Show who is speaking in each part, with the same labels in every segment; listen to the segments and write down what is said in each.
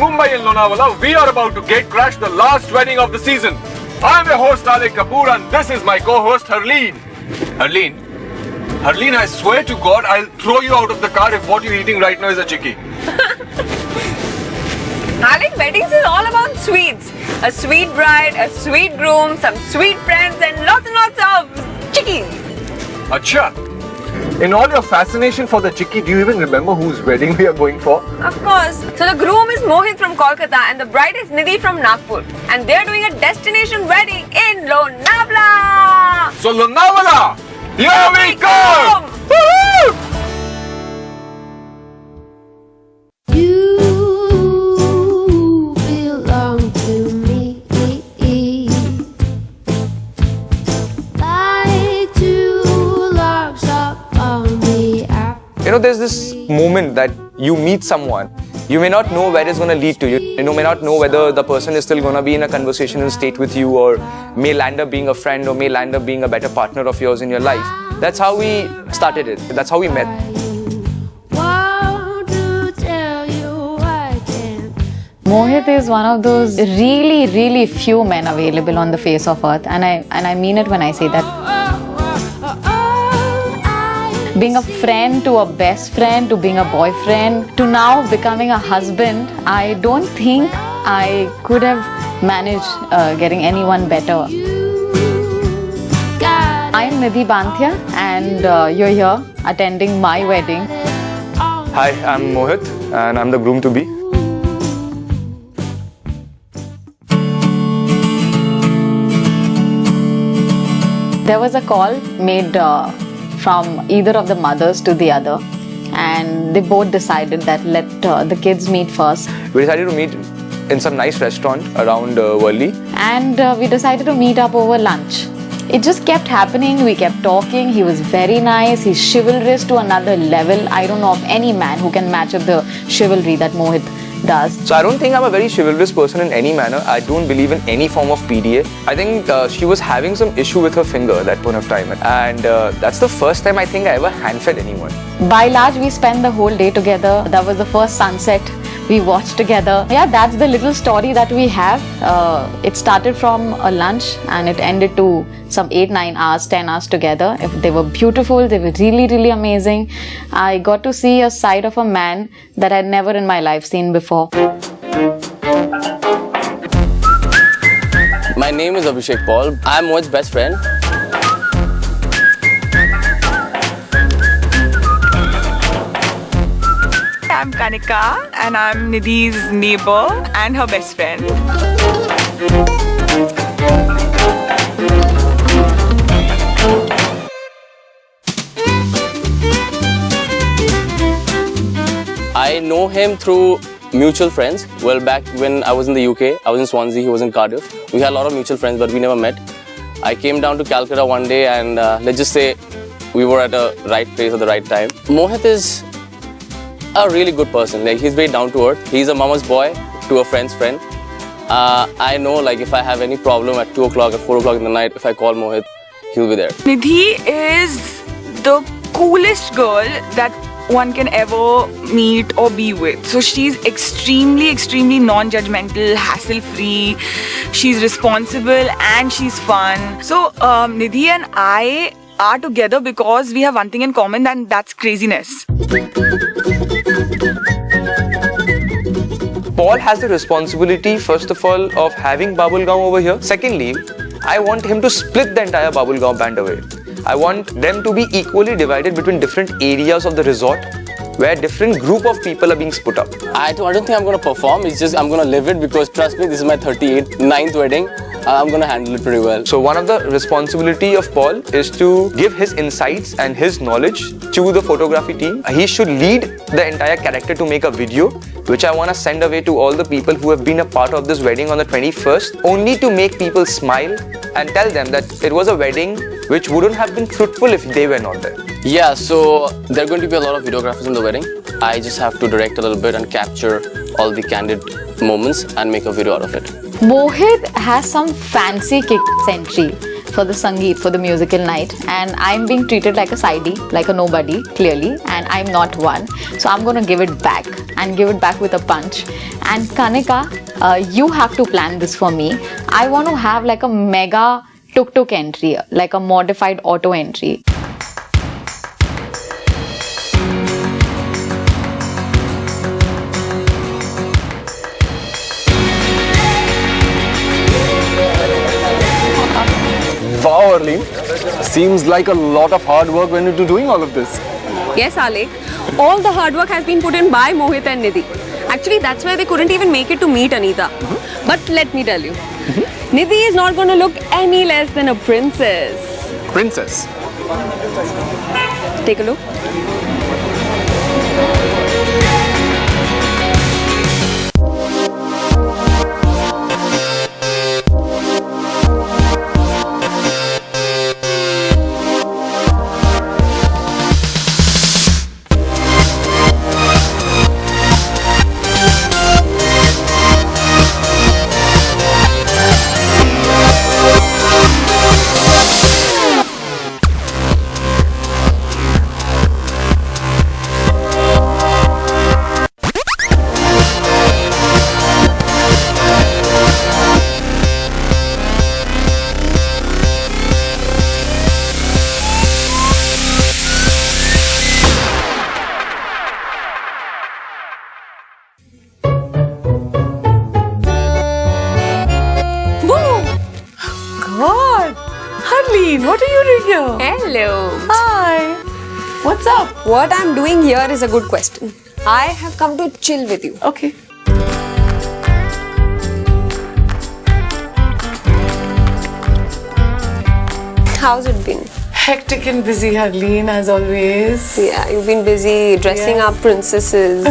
Speaker 1: Mumbai and Lonavala, we are about to gate crash the last wedding of the season. I'm your host Alec Kapoor and this is my co-host Harleen. Harleen, I swear to God, I'll throw you out of the car if what you're eating right now is a chikki.
Speaker 2: Alec, weddings is all about sweets. A sweet bride, a sweet groom, some sweet friends and lots of chickies.
Speaker 1: Acha. In all your fascination for the chikki, do you even remember whose wedding we are going for?
Speaker 2: Of course. So the groom is Mohit from Kolkata and the bride is Nidhi from Nagpur. And they are doing a destination wedding in Lonavala.
Speaker 1: So Lonavala, here we come! Woo-hoo!
Speaker 3: You belong to me, like two logs up on the apple.
Speaker 4: You know, there's this moment that you meet someone, you may not know where it's going to lead to. You may not know whether the person is still going to be in a conversational state with you or may land up being a friend or may land up being a better partner of yours in your life. That's how we started it. That's how we met.
Speaker 3: Want to tell you I can't.
Speaker 5: Mohit is one of those really few men available on the face of earth, and I mean it when I say that. Being a friend to a best friend to being a boyfriend to now becoming a husband, I don't think I could have managed getting anyone better. I'm Nidhi Banthia and you're here attending my wedding.
Speaker 4: Hi, I'm Mohit and I'm the groom to be.
Speaker 5: There was a call made from either of the mothers to the other, and they both decided that let the kids meet first.
Speaker 4: We decided to meet in some nice restaurant around Worli.
Speaker 5: And we decided to meet up over lunch. It just kept happening. We kept talking. He was very nice. He's chivalrous to another level. I don't know of any man who can match up the chivalry that Mohit does.
Speaker 4: So I don't think I'm a very chivalrous person in any manner. I don't believe in any form of PDA. I think she was having some issue with her finger at that point of time. And that's the first time I think I ever hand-fed anyone.
Speaker 5: By large, we spent the whole day together. That was the first sunset we watched together. Yeah, that's the little story that we have. It started from a lunch and it ended to some 8-9 hours, 10 hours together. They were beautiful, they were really amazing. I got to see a side of a man that I'd never in my life seen before.
Speaker 6: My name is Abhishek Paul. I'm Mohit's best friend.
Speaker 7: I'm Kanika and I'm Nidhi's neighbor and her best friend.
Speaker 6: I know him through mutual friends. Well, back when I was in the UK, I was in Swansea, he was in Cardiff. We had a lot of mutual friends, but we never met. I came down to Calcutta one day and let's just say we were at the right place at the right time. Mohit is a really good person. Like, he's very down to earth. He's a mama's boy to a friend's friend. I know, like, if I have any problem at 2 o'clock, at 4 o'clock in the night, if I call Mohit, he'll be there.
Speaker 7: Nidhi is the coolest girl that one can ever meet or be with. So she's extremely non-judgmental, hassle-free. She's responsible and she's fun. So Nidhi and I are together because we have one thing in common, and that's craziness.
Speaker 4: Paul has the responsibility, first of all, of having Bubblegum over here. Secondly, I want him to split the entire Bubblegum band away. I want them to be equally divided between different areas of the resort where different group of people are being split up.
Speaker 6: I don't think I'm going to perform. It's just I'm going to live it because, trust me, this is my 9th wedding. I'm going to handle it pretty well.
Speaker 4: So one of the responsibility of Paul is to give his insights and his knowledge to the photography team. He should lead the entire character to make a video, which I want to send away to all the people who have been a part of this wedding on the 21st, only to make people smile and tell them that it was a wedding which wouldn't have been fruitful if they were not there.
Speaker 6: Yeah, so there are going to be a lot of videographers in the wedding. I just have to direct a little bit and capture all the candid moments and make a video out of it.
Speaker 5: Mohit has some fancy kick entry. for the Sangeet, for the musical night, and I'm being treated like a sidey, like a nobody, clearly, and I'm not one. So I'm gonna give it back and give it back with a punch. And Kanika, you have to plan this for me. I want to have like a mega tuk-tuk entry, like a modified auto entry.
Speaker 1: Wow, Arlene. Seems like a lot of hard work went into doing all of this.
Speaker 2: Yes, Alek. All the hard work has been put in by Mohit and Nidhi. Actually, that's why they couldn't even make it to meet Anita. But let me tell you, Nidhi is not going to look any less than a princess.
Speaker 1: Princess.
Speaker 2: Take a look.
Speaker 7: God! Arlene, what are you doing here?
Speaker 2: Hello.
Speaker 7: Hi. What's up?
Speaker 2: What I'm doing here is a good question. I have come to chill with you.
Speaker 7: Okay.
Speaker 2: How's it been?
Speaker 7: Hectic and busy, Arlene, as always.
Speaker 2: Yeah, you've been busy dressing
Speaker 7: Yes.
Speaker 2: up princesses.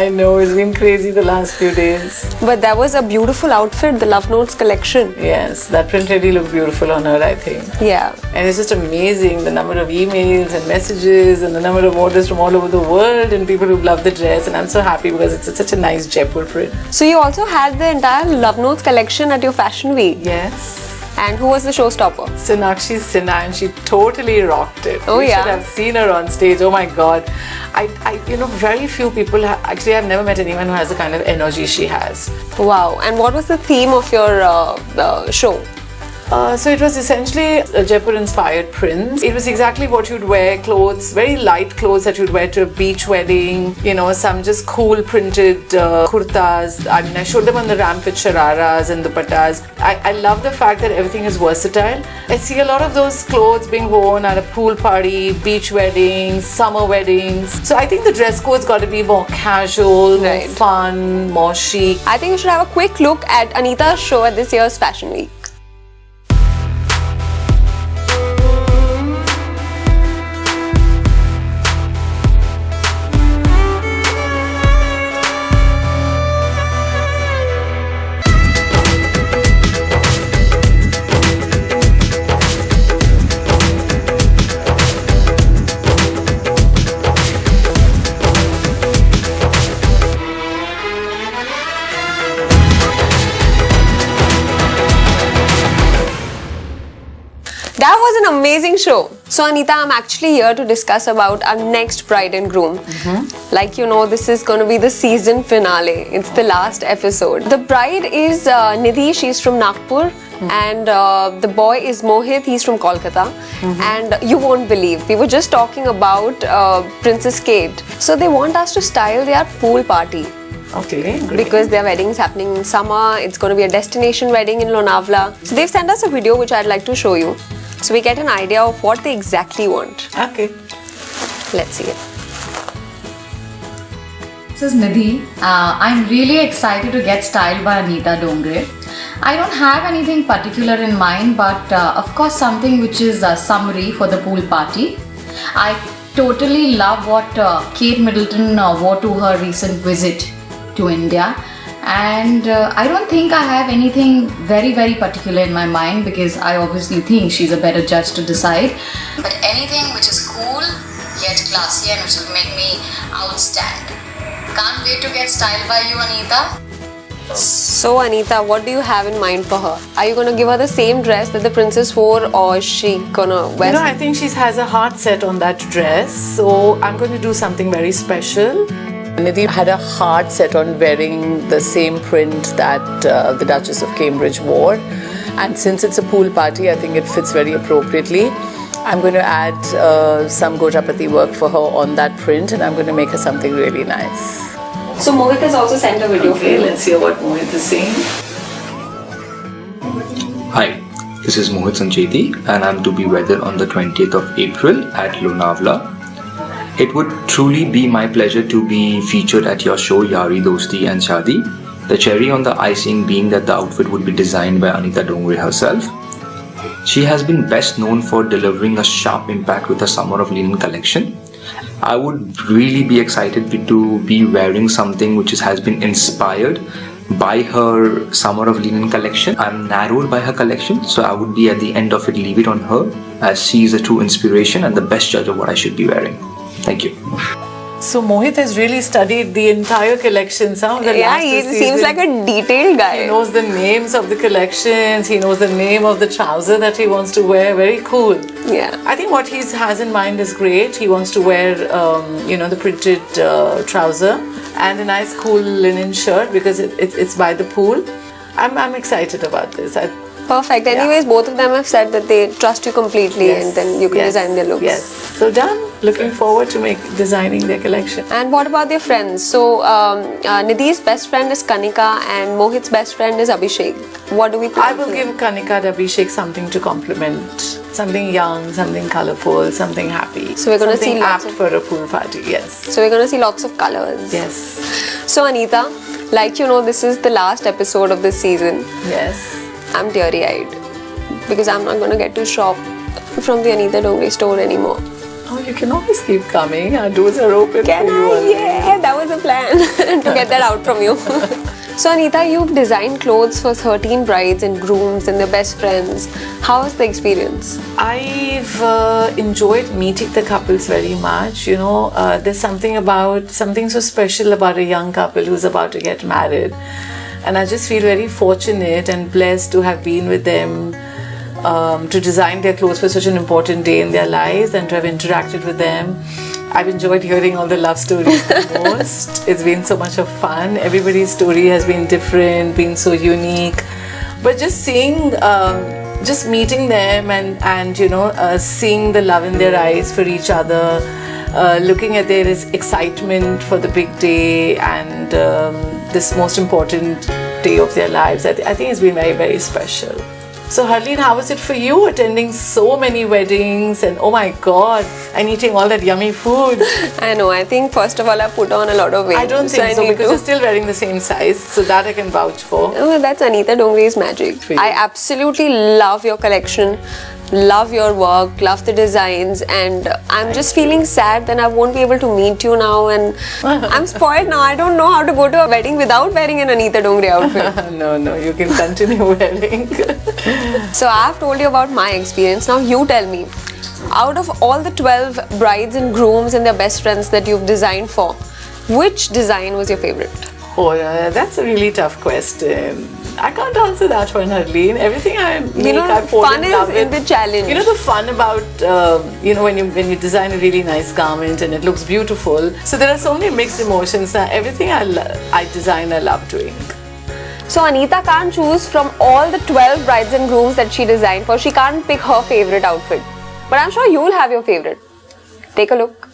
Speaker 7: I know, it's been crazy the last few days.
Speaker 2: But that was a beautiful outfit, the Love Notes collection.
Speaker 7: Yes, that print really looked beautiful on her, I think.
Speaker 2: Yeah.
Speaker 7: And it's just amazing the number of emails and messages and the number of orders from all over the world and people who love the dress. And I'm so happy because it's such a nice Jaipur print.
Speaker 2: So you also had the entire Love Notes collection at your fashion week.
Speaker 7: Yes.
Speaker 2: And who was the showstopper?
Speaker 7: Sonakshi Sinha, and she totally rocked it.
Speaker 2: Oh,
Speaker 7: you
Speaker 2: yeah.
Speaker 7: should have seen her on stage. Oh my God. Very few people, actually I've never met anyone who has the kind of energy she has.
Speaker 2: Wow. And what was the theme of your show?
Speaker 7: So it was essentially a Jaipur-inspired prints. It was exactly what you'd wear, clothes, very light clothes that you'd wear to a beach wedding, some just cool printed kurtas. I mean, I showed them on the ramp with shararas and dupattas. I love the fact that everything is versatile. I see a lot of those clothes being worn at a pool party, beach weddings, summer weddings. So I think the dress code's got to be more casual, more
Speaker 2: Right.
Speaker 7: fun, more chic.
Speaker 2: I think you should have a quick look at Anita's show at this year's Fashion Week. That was an amazing show. So Anita, I'm actually here to discuss about our next bride and groom. Like you know, this is going to be the season finale. It's the last episode. The bride is Nidhi, she's from Nagpur. And the boy is Mohit, he's from Kolkata. And you won't believe, we were just talking about Princess Kate. So they want us to style their pool party.
Speaker 7: Okay, great.
Speaker 2: Because their wedding is happening in summer. It's going to be a destination wedding in Lonavala. So they've sent us a video which I'd like to show you. So we get an idea of what they exactly want.
Speaker 7: Okay.
Speaker 2: Let's see it.
Speaker 5: This is Nidhi. I'm really excited to get styled by Anita Dongre. I don't have anything particular in mind, but of course something which is a summary for the pool party. I totally love what Kate Middleton wore to her recent visit to India. And I don't think I have anything very particular in my mind because I obviously think she's a better judge to decide. But anything which is cool yet classy and which will make me outstand. Can't wait to get styled by you, Anita.
Speaker 2: So Anita, what do you have in mind for her? Are you gonna give her the same dress that the princess wore, or is she gonna wear?
Speaker 8: You know, I think she has a heart set on that dress, so I'm going to do something very special. Nidhi had a heart set on wearing the same print that the Duchess of Cambridge wore, and since it's a pool party, I think it fits very appropriately. I'm going to add some Gojapati work for her on that print, and I'm going to make her something really nice.
Speaker 2: So Mohit has also sent a video for
Speaker 8: Okay,
Speaker 2: you.
Speaker 8: let's hear what Mohit is saying.
Speaker 9: Hi, this is Mohit Sancheti and I'm to be wedded on the 20th of April at Lonavala. It would truly be my pleasure to be featured at your show Yari Dosti and Shadi. The cherry on the icing being that the outfit would be designed by Anita Dongre herself. She has been best known for delivering a sharp impact with her Summer of Linen collection. I would really be excited to be wearing something which has been inspired by her Summer of Linen collection. I'm narrowed by her collection, so I would be at the end of it leave it on her, as she is a true inspiration and the best judge of what I should be wearing. Thank you.
Speaker 8: So Mohit has really studied the entire collection. Some of the
Speaker 2: Yeah,
Speaker 8: last
Speaker 2: he
Speaker 8: two
Speaker 2: seems
Speaker 8: seasons.
Speaker 2: like a detailed guy.
Speaker 8: He knows the names of the collections. He knows the name of the trouser that he wants to wear. Very cool.
Speaker 2: Yeah.
Speaker 8: I think what he has in mind is great. He wants to wear, the printed trouser and a nice cool linen shirt because it's by the pool. I'm excited about this.
Speaker 2: Perfect. Anyways, both of them have said that they trust you completely, and then you can design their looks.
Speaker 8: Yes. So done. Looking forward to designing their collection.
Speaker 2: And what about their friends? So Nidhi's best friend is Kanika and Mohit's best friend is Abhishek. What do we plan
Speaker 8: I will
Speaker 2: for
Speaker 8: give
Speaker 2: them?
Speaker 8: Kanika and Abhishek something to compliment. Something young, something colourful, something happy.
Speaker 2: So we're gonna see
Speaker 8: something
Speaker 2: lots
Speaker 8: apt
Speaker 2: of-
Speaker 8: for a pool party. Yes.
Speaker 2: So we're gonna see lots of colors.
Speaker 8: Yes.
Speaker 2: So Anita, like you know, this is the last episode of this season.
Speaker 8: Yes.
Speaker 2: I'm teary-eyed because I'm not gonna get to shop from the Anita Dongre store anymore.
Speaker 8: Oh, you can always keep coming. Our doors are open
Speaker 2: Can
Speaker 8: for you.
Speaker 2: I?
Speaker 8: always.
Speaker 2: Yeah, that was a plan to get that out from you. So Anita, you've designed clothes for 13 brides and grooms and their best friends. How was the experience?
Speaker 8: I've enjoyed meeting the couples very much. You know, there's something so special about a young couple who's about to get married. And I just feel very fortunate and blessed to have been with them, to design their clothes for such an important day in their lives and to have interacted with them. I've enjoyed hearing all the love stories the most. It's been so much of fun. Everybody's story has been different, been so unique. But just seeing, just meeting them and seeing the love in their eyes for each other, looking at their excitement for the big day and this most important day of their lives, I think it's been very, very special. So Harleen, how was it for you attending so many weddings and oh my god, and eating all that yummy food?
Speaker 2: I know, I think first of all I put on a lot of weight.
Speaker 8: I don't think so
Speaker 2: need
Speaker 8: because
Speaker 2: to-
Speaker 8: you're still wearing the same size, so that I can vouch for.
Speaker 2: Oh, that's Anita Dongre's magic.
Speaker 8: For you.
Speaker 2: I absolutely love your collection, love your work, love the designs, and I'm just feeling sad that I won't be able to meet you now, and I'm spoiled now. I don't know how to go to a wedding without wearing an Anita Dongre outfit.
Speaker 8: No, you can continue wearing.
Speaker 2: So I've told you about my experience. Now you tell me, out of all the 12 brides and grooms and their best friends that you've designed for, which design was your favorite?
Speaker 8: Oh, that's a really tough question. I can't answer that one, Harleen. Everything I make, I fall
Speaker 2: fun
Speaker 8: in love
Speaker 2: is in
Speaker 8: with.
Speaker 2: the challenge.
Speaker 8: You know the fun about when you design a really nice garment and it looks beautiful. So there are so many mixed emotions. Now everything I design, I love doing.
Speaker 2: So Anita can't choose from all the 12 brides and grooms that she designed for. She can't pick her favorite outfit. But I'm sure you'll have your favorite. Take a look.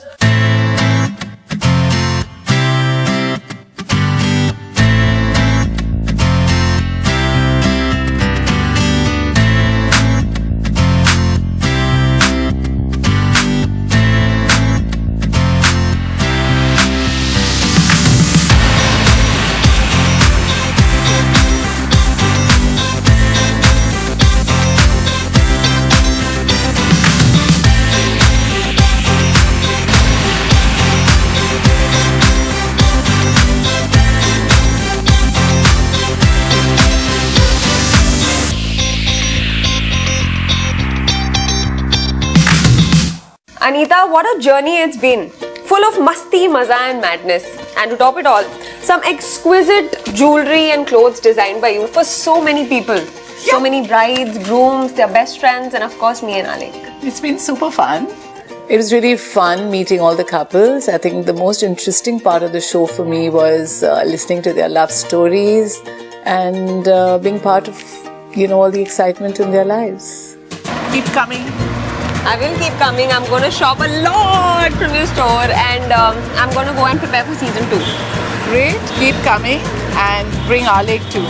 Speaker 2: Anita, what a journey it's been. Full of masti, maza and madness. And to top it all, some exquisite jewelry and clothes designed by you for so many people. So many brides, grooms, their best friends, and of course me and Alec.
Speaker 8: It's been super fun. It was really fun meeting all the couples. I think the most interesting part of the show for me was listening to their love stories and being part of, all the excitement in their lives. Keep coming.
Speaker 2: I will keep coming. I'm going to shop a lot from your store and I'm going to go and prepare for season 2.
Speaker 8: Great. Keep coming and bring Alec too.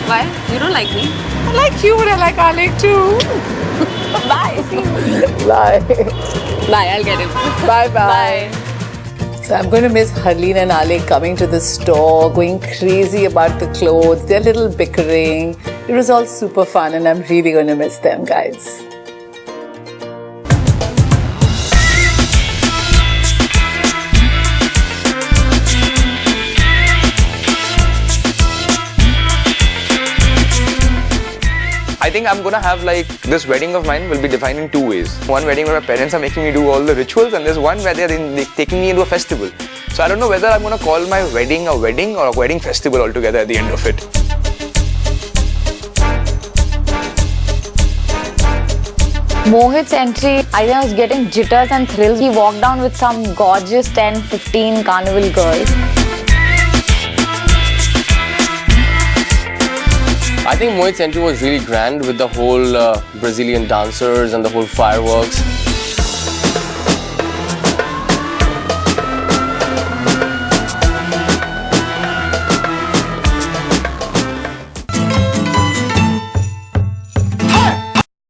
Speaker 2: Why? You don't like me?
Speaker 8: I like you, but I like Alec too.
Speaker 2: Bye. See you.
Speaker 8: Bye.
Speaker 2: Bye. I'll get him.
Speaker 8: Bye-bye.
Speaker 2: Bye.
Speaker 8: So I'm going to miss Harleen and Alec coming to the store, going crazy about the clothes, their little bickering. It was all super fun and I'm really going to miss them, guys.
Speaker 4: I think I'm gonna have this wedding of mine will be defined in 2 ways. One wedding where my parents are making me do all the rituals, and there's one where they're taking me into a festival. So I don't know whether I'm gonna call my wedding a wedding or a wedding festival altogether at the end of it.
Speaker 5: Mohit's entry, I think I was getting jitters and thrills. He walked down with some gorgeous 10, 15 carnival girls.
Speaker 6: I think Mohit's entry was really grand with the whole Brazilian dancers and the whole fireworks.